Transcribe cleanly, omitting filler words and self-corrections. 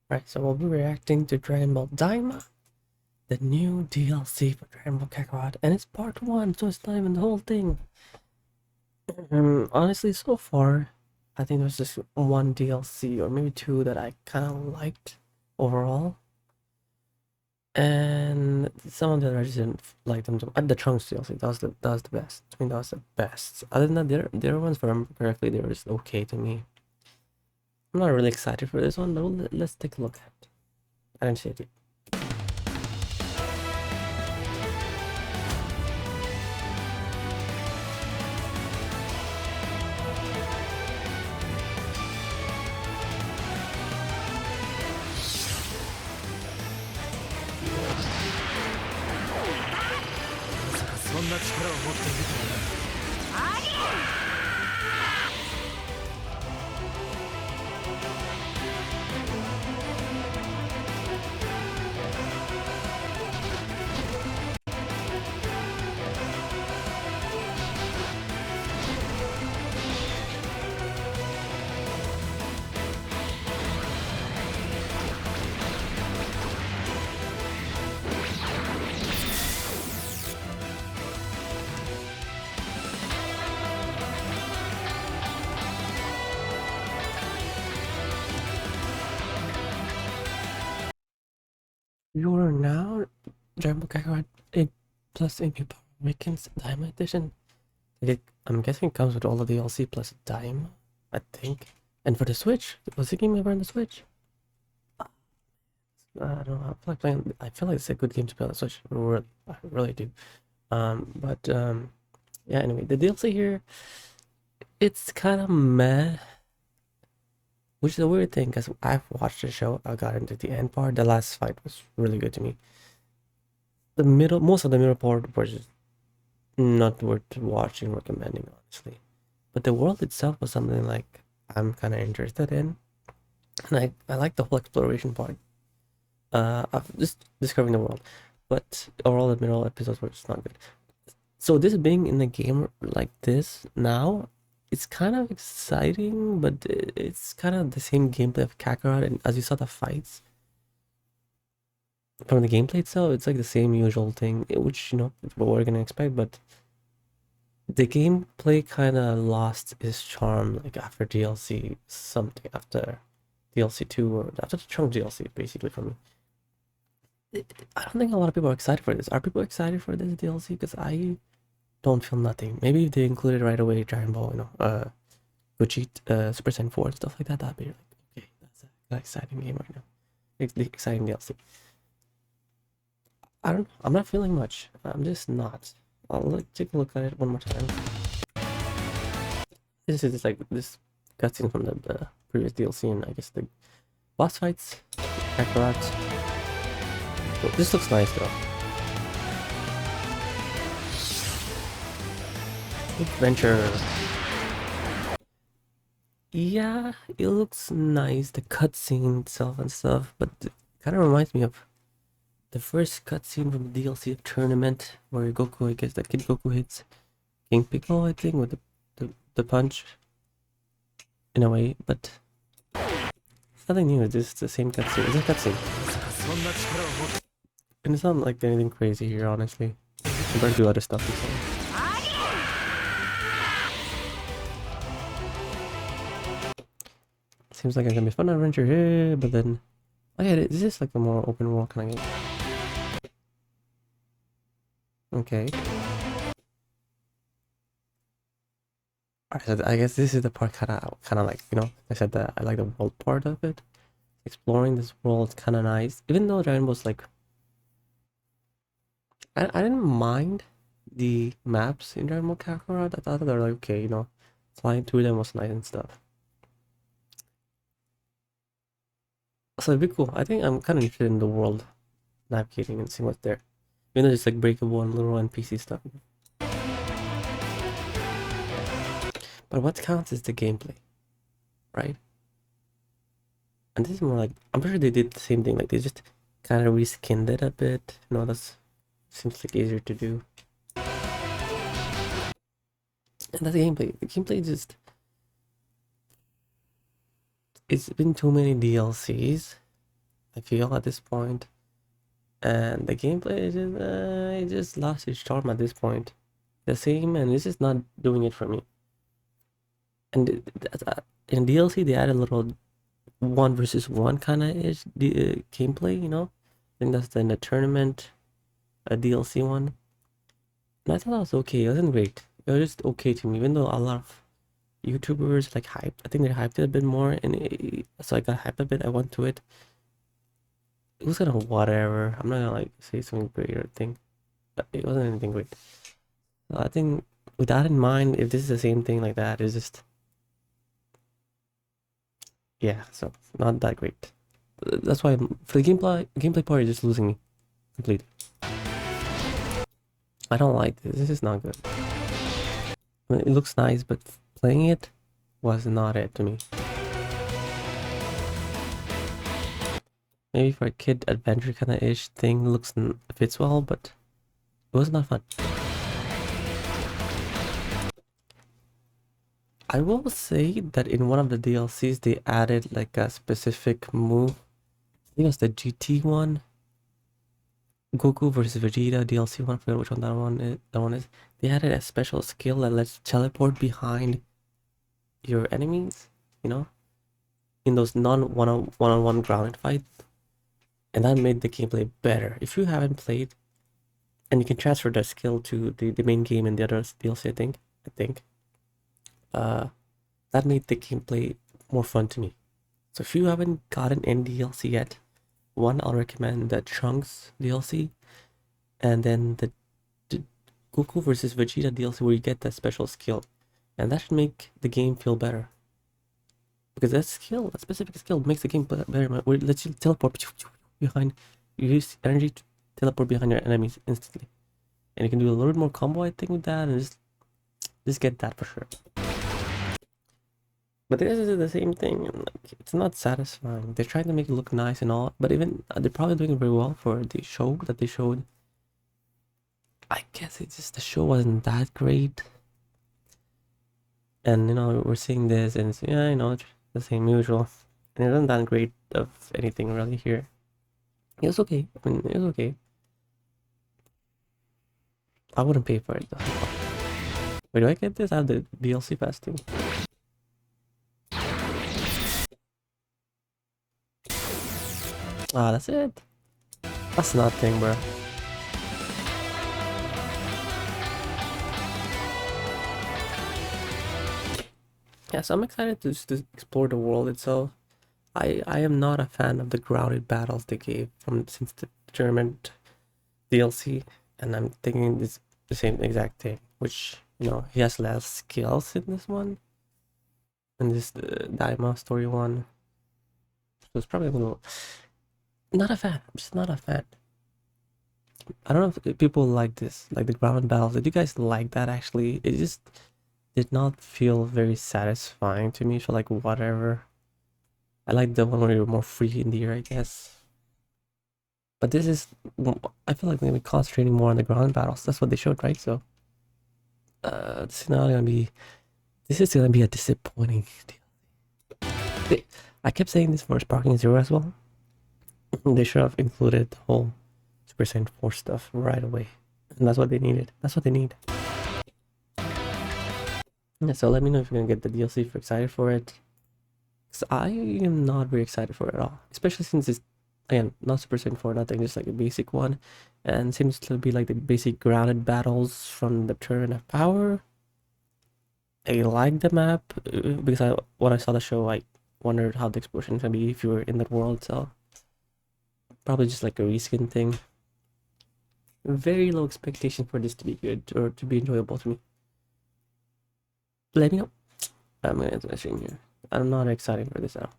Right, so we'll be reacting to Dragon Ball Daima, the new DLC for Dragon Ball Kakarot, and it's part 1, so it's not even the whole thing. Honestly, so far, I think there's just one DLC, or maybe two, that I kind of liked overall. And some of the others I just didn't like them. The Trunks DLC, that was the best. I mean, that was the best. Other than that, the other ones, if I remember correctly, they were just okay to me. I'm not really excited for this one, but let's take a look at it. I didn't see it yet. You are now Dragon Ball Kakarot 8 plus AP Power Awakens Daima Edition. I'm guessing it comes with all the DLC plus Daima, I think. And for the Switch, was the game ever on the Switch? I don't know. I feel like it's a good game to play on the Switch. I really do. Yeah. Anyway, the DLC here, it's kind of meh, which is a weird thing because I've watched the show. I got into the end part. The last fight was really good to me. Most of the middle part was just not worth watching, recommending, honestly. But the world itself was something like I'm kind of interested in, and I like the whole exploration part. Of just discovering the world, but overall the middle episodes were just not good. So this being in a game like this now, it's kind of exciting, but it's kind of the same gameplay of Kakarot, and as you saw the fights from the gameplay itself, it's like the same usual thing, which what we're gonna expect, but the gameplay kind of lost its charm like after DLC something, after DLC 2 or after the Trunk DLC, basically, for me. I don't think a lot of people are excited for this. Are people excited for this DLC? Because I don't feel nothing. Maybe if they included right away Dragon Ball, Gucci, Super Saiyan 4 and stuff like that, that'd be like, okay, that's an exciting game right now. It's the exciting DLC. I don't know. I'm not feeling much. I'm just not. Take a look at it one more time. This is like this cutscene from the previous DLC, and I guess the boss fights, Kakarot. Oh, this looks nice though. Adventure. Yeah, it looks nice, the cutscene itself and stuff, but it kind of reminds me of the first cutscene from the DLC tournament where Goku, I guess that Kid Goku hits King Piccolo, I think, with the punch in a way, but it's nothing new. It's just the same cutscene. It's a cutscene, and it's not like anything crazy here, honestly, compared to other stuff we saw. Seems like it's gonna be a fun adventure here, but then, oh yeah, this is like a more open world kind of game. Okay. Alright, so I guess this is the part kind of like, I said that I like the world part of it. Exploring this world is kind of nice. Even though Dragon Ball's like, I didn't mind the maps in Dragon Ball Kakarot. I thought they were like, okay, flying through them was nice and stuff. So it'd be cool. I think I'm kind of interested in the world, navigating and seeing what's there. Even though it's like breakable and little NPC stuff. But what counts is the gameplay, right? And this is more like, I'm pretty sure they did the same thing. Like they just kind of reskinned it a bit. That's seems like easier to do. And that's the gameplay. The gameplay just, it's been too many DLCs. I feel at this point, and the gameplay is just, it just lost its charm at this point. The same, and it's just not doing it for me. And in DLC, they added a little one versus one kind of ish gameplay, you know. I think that's in the tournament, a DLC one. And I thought that was okay. It wasn't great. It was just okay to me, even though a lot of YouTubers like hyped. I think they hyped it a bit more, and so I got hyped a bit. I went to it. It was kind of whatever. I'm not gonna like say something great or thing, but it wasn't anything great. So I think with that in mind, if this is the same thing like that, it's just yeah. So not that great. That's why for the gameplay part, you're just losing me completely. I don't like this. This is not good. I mean, it looks nice, but playing it was not it to me. Maybe for a kid adventure kind of ish thing looks fits well, but it was not fun. I will say that in one of the DLCs they added like a specific move. I think it was the GT one. Goku versus Vegeta DLC one. I forget which one that one is. They added a special skill that lets you teleport behind your enemies, you know, in those non-one-on-one grounded fights. And that made the gameplay better. If you haven't played, and you can transfer that skill to the main game and the other DLC, I think, that made the gameplay more fun to me. So if you haven't gotten any DLC yet, one, I'll recommend the Trunks DLC, and then the Goku versus Vegeta DLC where you get that special skill, and that should make the game feel better. Because that specific skill, makes the game better. Where it lets you teleport behind, you use energy to teleport behind your enemies instantly, and you can do a little bit more combo, I think, with that, and just get that for sure. But this is the same thing, and like, it's not satisfying. They're trying to make it look nice and all, but even they're probably doing it very well for the show that they showed. I guess it's just the show wasn't that great, and you know we're seeing this, and it's, yeah, you know, it's the same usual, and it wasn't that great of anything really here. It was okay. I mean, it was okay. I wouldn't pay for it though. Wait, do I get this? I have the DLC pass too. Ah, that's it. That's nothing, bro. Yeah, so I'm excited to explore the world itself. I am not a fan of the grounded battles they gave since the tournament DLC, and I'm thinking this the same exact thing, which, you know, he has less skills in this one, in this Daima story one. So it's probably a little not a fan. I'm just not a fan. I don't know if people like this, like the grounded battles. Did you guys like that actually? It just did not feel very satisfying to me. So like whatever. I like the one where you're more free in the air, I guess. But this is, I feel like they're gonna be concentrating more on the ground battles. That's what they showed, right? So, this is not gonna be. This is gonna be a disappointing deal. I kept saying this for Sparking Zero as well. They should have included the whole Super Saiyan 4 stuff right away, and that's what they needed. That's what they need. Yeah, so let me know if you're gonna get the DLC if you're excited for it. Cause I am not very excited for it at all, especially since it's, again, not Super Saiyan 4, nothing, just like a basic one, and seems to be like the basic grounded battles from the Turn of Power. I like the map because when I saw the show, I wondered how the explosion can be if you were in that world. So probably just like a reskin thing. Very low expectation for this to be good or to be enjoyable to me. Let me know. I'm gonna end the stream here. I'm not excited for this now.